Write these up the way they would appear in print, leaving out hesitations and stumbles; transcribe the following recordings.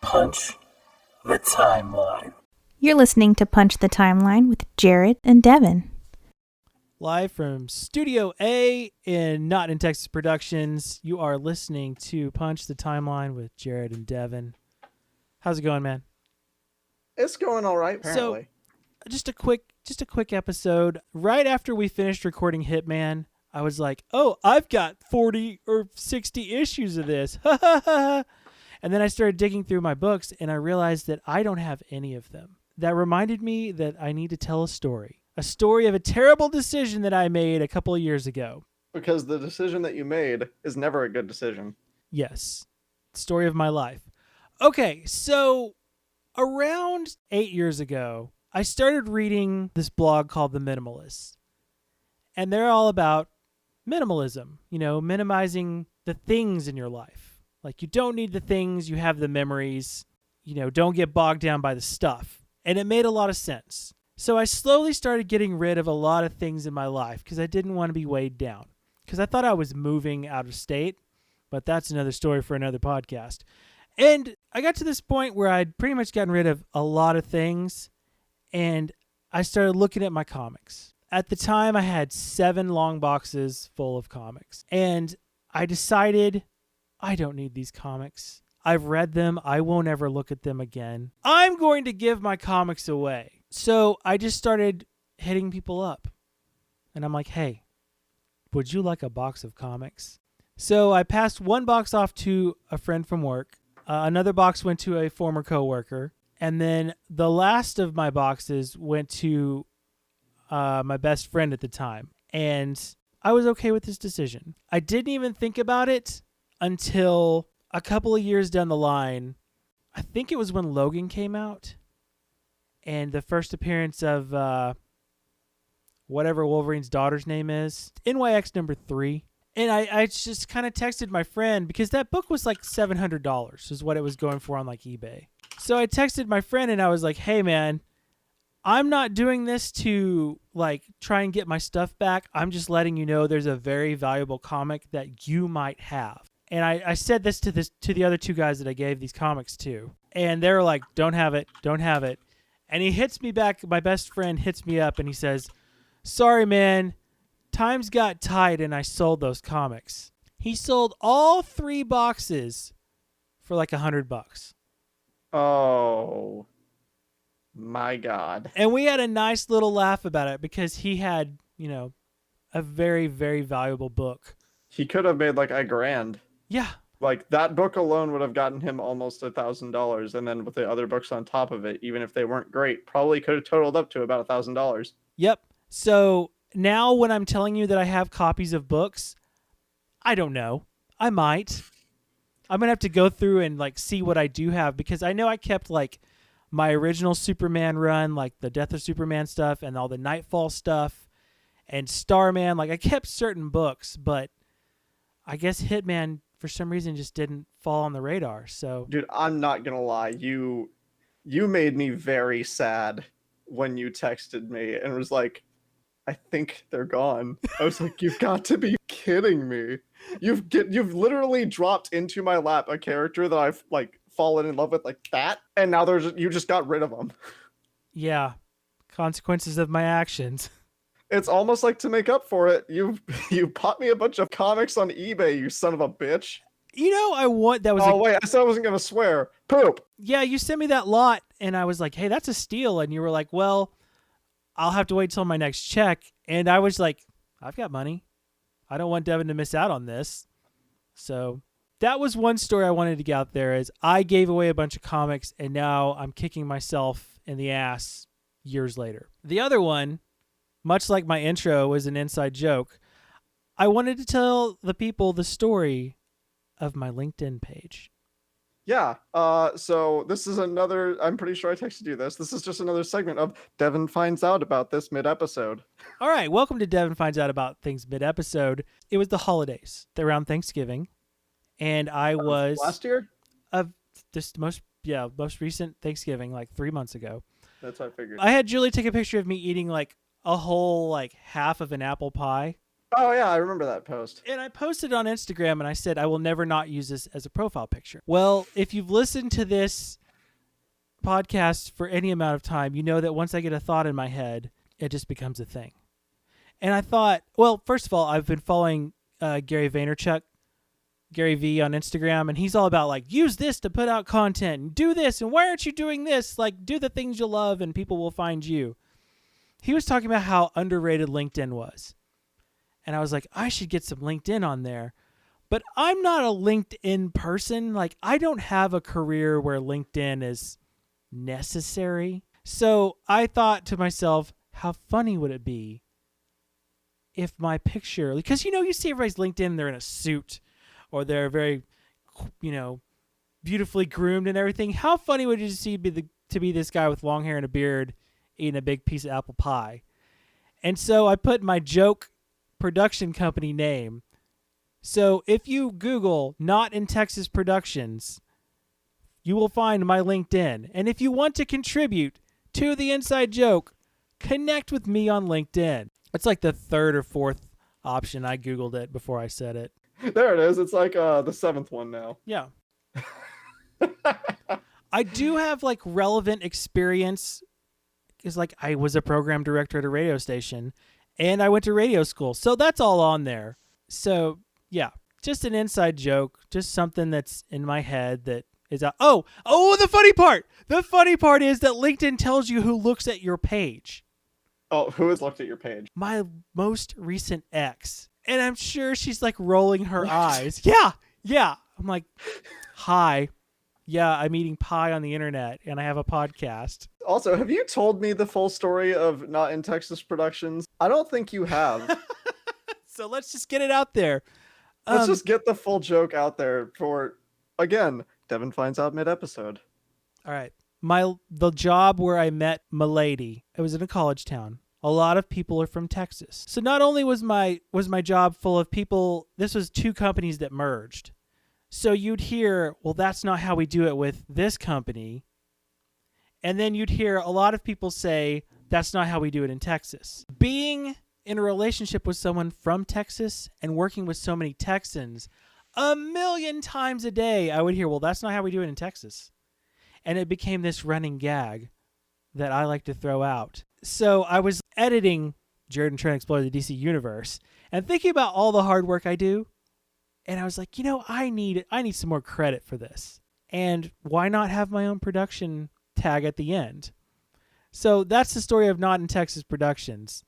Punch the Timeline. You're listening to Punch the Timeline with Jarrod and Devin. Live from Studio A in Not in Texas Productions, you are listening to Punch the Timeline with Jarrod and Devin. How's it going, man? It's going all right, apparently. So, just a quick episode. Right after we finished recording Hitman, I was like, oh, I've got 40 or 60 issues of this. And then I started digging through my books, and I realized that I don't have any of them. That reminded me that I need to tell a story of a terrible decision that I made a couple of years ago. Because the decision that you made is never a good decision. Yes. Story of my life. Okay, so around 8 years ago, I started reading this blog called The Minimalists. And they're all about minimalism, minimizing the things in your life. Like, you don't need the things, you have the memories, don't get bogged down by the stuff. And it made a lot of sense. So I slowly started getting rid of a lot of things in my life because I didn't want to be weighed down. Because I thought I was moving out of state, but that's another story for another podcast. And I got to this point where I'd pretty much gotten rid of a lot of things, and I started looking at my comics. At the time, I had 7 long boxes full of comics, and I decided I don't need these comics. I've read them. I won't ever look at them again. I'm going to give my comics away. So I just started hitting people up. And I'm like, hey, would you like a box of comics? So I passed one box off to a friend from work. Another box went to a former coworker. And then the last of my boxes went to my best friend at the time. And I was okay with this decision. I didn't even think about it until a couple of years down the line. I think it was when Logan came out. And the first appearance of whatever Wolverine's daughter's name is, NYX number 3. And I just kind of texted my friend because that book was like $700 is what it was going for on like eBay. So I texted my friend and I was like, hey man, I'm not doing this to like try and get my stuff back. I'm just letting you know there's a very valuable comic that you might have. And I said this to the other 2 guys that I gave these comics to. And they were like, don't have it. And he hits me back. My best friend hits me up and he says, sorry, man, times got tight and I sold those comics. He sold all 3 boxes for like $100. Oh, my God. And we had a nice little laugh about it because he had, a very, very valuable book. He could have made like $1,000. Yeah. Like, that book alone would have gotten him almost $1,000, and then with the other books on top of it, even if they weren't great, probably could have totaled up to about $1,000. Yep. So now when I'm telling you that I have copies of books, I don't know. I might. I'm going to have to go through and like see what I do have, because I know I kept like my original Superman run, like the Death of Superman stuff and all the Nightfall stuff and Starman. Like, I kept certain books, but I guess Hitman for some reason just didn't fall on the radar. So, dude, I'm not gonna lie, you made me very sad when you texted me and was like, I think they're gone. I was like, you've got to be kidding me. You've literally dropped into my lap a character that I've like fallen in love with like that, and now you just got rid of them. Yeah, consequences of my actions. It's almost like, to make up for it, you bought me a bunch of comics on eBay, you son of a bitch. Wait, I said I wasn't going to swear. Poop. Yeah, you sent me that lot, and I was like, hey, that's a steal. And you were like, well, I'll have to wait till my next check. And I was like, I've got money. I don't want Devin to miss out on this. So that was one story I wanted to get out there, is I gave away a bunch of comics, and now I'm kicking myself in the ass years later. The other one, much like my intro was an inside joke, I wanted to tell the people the story of my LinkedIn page. Yeah, so this is another, I'm pretty sure I texted you this. This is just another segment of Devin finds out about this mid-episode. All right, welcome to Devin Finds Out About Things mid-episode. It was the holidays, around Thanksgiving, and I was... Last year? This most recent Thanksgiving, like 3 months ago. That's what I figured. I had Julie take a picture of me eating like a whole like half of an apple pie, Oh yeah, I remember that post. And I posted on Instagram and I said, I will never not use this as a profile picture. Well, if you've listened to this podcast for any amount of time, you know that once I get a thought in my head, it just becomes a thing. And I thought, well, first of all, I've been following Gary Vaynerchuk, Gary V on Instagram, and he's all about like, use this to put out content and do this. And why aren't you doing this? Like, do the things you love and people will find you. He was talking about how underrated LinkedIn was. And I was like, I should get some LinkedIn on there. But I'm not a LinkedIn person. Like, I don't have a career where LinkedIn is necessary. So I thought to myself, how funny would it be if my picture, because, you see everybody's LinkedIn, they're in a suit or they're very, beautifully groomed and everything. How funny would it just to be this guy with long hair and a beard eating a big piece of apple pie? And so I put my joke production company name. So if you Google Not in Texas Productions, you will find my LinkedIn. And if you want to contribute to the inside joke, connect with me on LinkedIn. It's like the third or fourth option. I Googled it before I said it. There it is. It's like the seventh one now. Yeah. I do have like relevant experience because like I was a program director at a radio station and I went to radio school. So that's all on there. So yeah, just an inside joke, just something that's in my head that is out. Oh, the funny part. The funny part is that LinkedIn tells you who looks at your page. Oh, who has looked at your page? My most recent ex. And I'm sure she's like rolling her eyes. Yeah. I'm like, hi. Yeah, I'm eating pie on the internet and I have a podcast. Also, have you told me the full story of Not in Texas Productions? I don't think you have. So let's just get it out there. Let's just get the full joke out there for, again, Devin finds out mid-episode. All right. The job where I met Milady, it was in a college town. A lot of people are from Texas. So not only was my job full of people, this was two companies that merged. So you'd hear, well, that's not how we do it with this company. And then you'd hear a lot of people say, that's not how we do it in Texas. Being in a relationship with someone from Texas and working with so many Texans, a million times a day, I would hear, well, that's not how we do it in Texas. And it became this running gag that I like to throw out. So I was editing Jarrod and Trying to Explore the DC Universe and thinking about all the hard work I do. And I was like, I need some more credit for this. And why not have my own production tag at the end? So that's the story of Not in Texas Productions.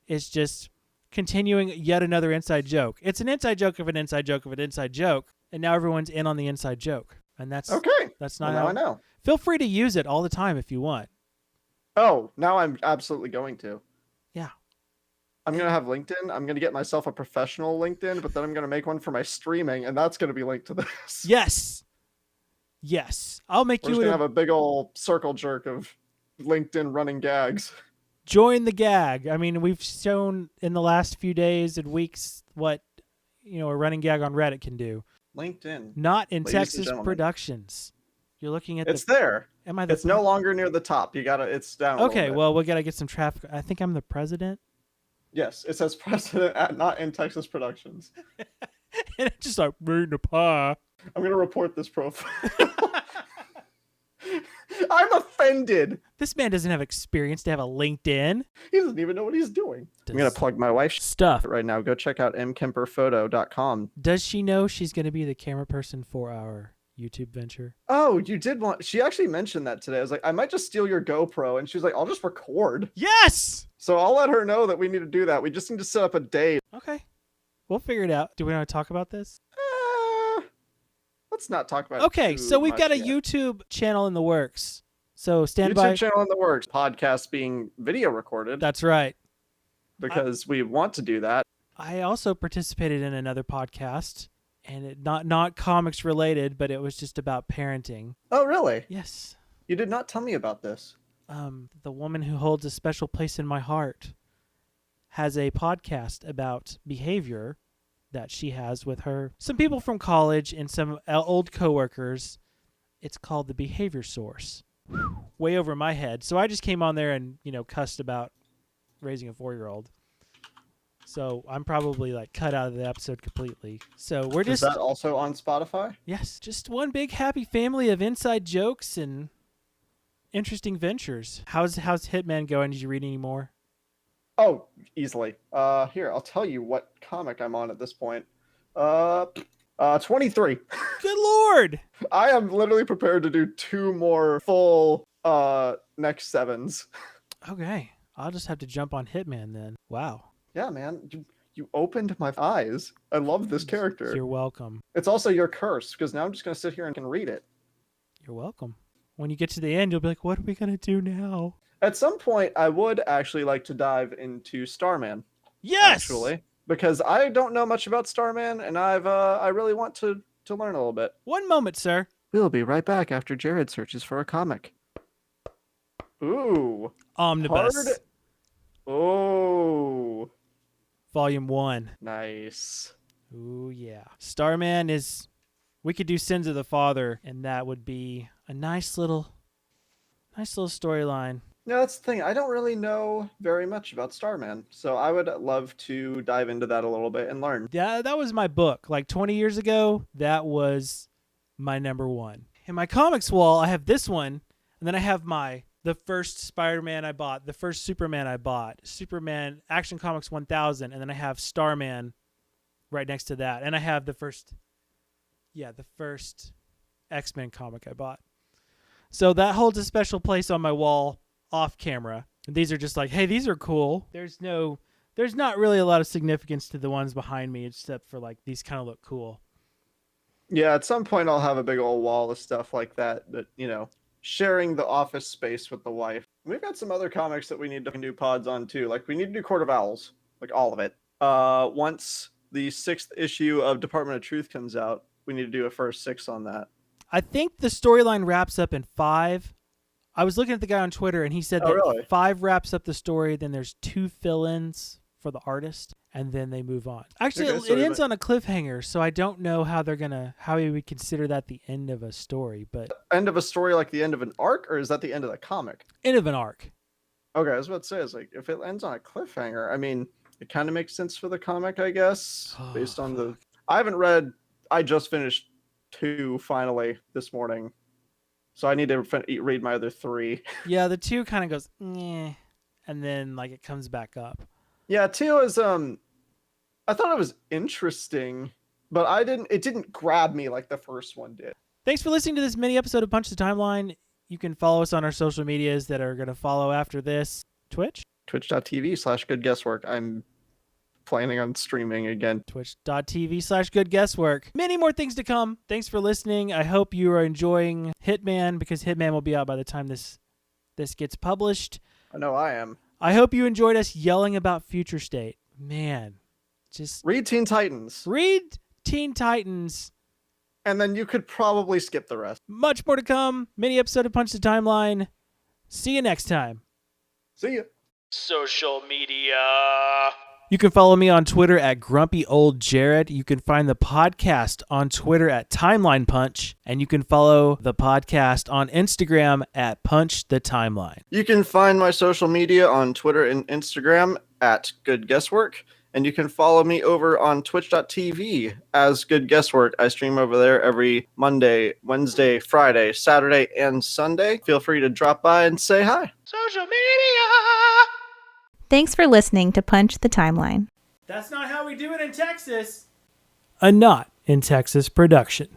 It's just continuing yet another inside joke. It's an inside joke of an inside joke of an inside joke. And now everyone's in on the inside joke. And that's okay. That's not well, how now I know. Feel free to use it all the time if you want. Oh, now I'm absolutely going to. Yeah. I'm going to have LinkedIn. I'm going to get myself a professional LinkedIn, but then I'm going to make one for my streaming, and that's going to be linked to this. Yes. I'll make We're you just going to have a big old circle jerk of LinkedIn running gags. Join the gag. I mean, we've shown in the last few days and weeks what, a running gag on Reddit can do. LinkedIn. Not in Ladies Texas Productions. You're looking at it's there. Am I It's no longer near the top. It's down. Okay, well, we got to get some traffic. I think I'm the president. Yes, it says president at Not in Texas Productions. And it's just like, eating a pie. I'm going to report this profile. I'm offended. This man doesn't have experience to have a LinkedIn. He doesn't even know what he's doing. I'm going to plug my wife's stuff right now. Go check out mkemperphoto.com. Does she know she's going to be the camera person for our YouTube venture? Oh, you did want... She actually mentioned that today. I was like, I might just steal your GoPro. And she was like, I'll just record. Yes! So I'll let her know that we need to do that. We just need to set up a date. Okay. We'll figure it out. Do we want to talk about this? Let's not talk about okay, it so we've got a yet. YouTube channel in the works. So stand by. YouTube channel in the works. Podcast being video recorded. That's right. Because we want to do that. I also participated in another podcast, and it not comics related, but it was just about parenting. Oh, really? Yes. You did not tell me about this. The woman who holds a special place in my heart has a podcast about behavior that she has with some people from college and some old coworkers. It's called The Behavior Source. Way over my head. So I just came on there and, cussed about raising a 4-year-old. So I'm probably like cut out of the episode completely. So we're Is just that also on Spotify? yes, just one big happy family of inside jokes and interesting ventures. How's Hitman going? Did you read any more? Oh, easily. Here, I'll tell you what comic I'm on at this point. 23. Good Lord! I am literally prepared to do 2 more full next 7s. Okay, I'll just have to jump on Hitman then. Wow. Yeah, man, you opened my eyes. I love this character. You're welcome. It's also your curse, because now I'm just gonna sit here and can read it. You're welcome. When you get to the end, you'll be like, what are we going to do now? At some point, I would actually like to dive into Starman. Yes! Actually, because I don't know much about Starman, and I really want to learn a little bit. One moment, sir. We'll be right back after Jarrod searches for a comic. Ooh. Omnibus. Hard. Oh. Volume 1. Nice. Ooh, yeah. Starman is... We could do Sins of the Father, and that would be a nice little storyline. Yeah, that's the thing. I don't really know very much about Starman, so I would love to dive into that a little bit and learn. Yeah, that was my book. Like 20 years ago, that was my number 1. In my comics wall, I have this one, and then I have the first Spider-Man I bought, the first Superman I bought, Superman Action Comics 1000, and then I have Starman right next to that. And I have the first X-Men comic I bought. So that holds a special place on my wall off camera. And these are just like, hey, these are cool. There's not really a lot of significance to the ones behind me, except for like these kind of look cool. Yeah, at some point I'll have a big old wall of stuff like that, sharing the office space with the wife. We've got some other comics that we need to do pods on too. Like we need to do Court of Owls, like all of it. Once the 6th issue of Department of Truth comes out, we need to do a first 6 on that. I think the storyline wraps up in 5. I was looking at the guy on Twitter, and he said that really? 5 wraps up the story. Then there's 2 fill-ins for the artist, and then they move on. Actually, Okay, so it ends on a cliffhanger, so I don't know how we would consider that the end of a story. But End of a story like the end of an arc, or is that the end of the comic? end of an arc. Okay, I was about to say, it's like if it ends on a cliffhanger, I mean, it kind of makes sense for the comic, I guess, based on the. I haven't read. I just finished 2 finally this morning, so I need to read my other 3. Yeah, the 2 kind of goes, eh, and then like it comes back up. Yeah, 2 is I thought it was interesting, but it didn't grab me like the first one did. Thanks for listening to this mini episode of Punch the Timeline. You can follow us on our social medias that are going to follow after this. Twitch.tv/goodguesswork. I'm planning on streaming again. Twitch.tv/goodguesswork. Many more things to come. Thanks for listening. I hope you are enjoying Hitman, because Hitman will be out by the time this gets published. I know I am. I hope you enjoyed us yelling about Future State. Man, just Read Teen Titans. read Teen Titans. And then you could probably skip the rest. Much more to come. Mini episode of Punch the Timeline. See you next time. See ya. Social media. You can follow me on Twitter at GrumpyOldJarrod. You can find the podcast on Twitter at Timeline Punch. And you can follow the podcast on Instagram at Punch the Timeline. You can find my social media on Twitter and Instagram at Good Guesswork. And you can follow me over on twitch.tv as Good Guesswork. I stream over there every Monday, Wednesday, Friday, Saturday, and Sunday. Feel free to drop by and say hi. Social media. Thanks for listening to Punch the Timeline. That's not how we do it in Texas. A Not in Texas production.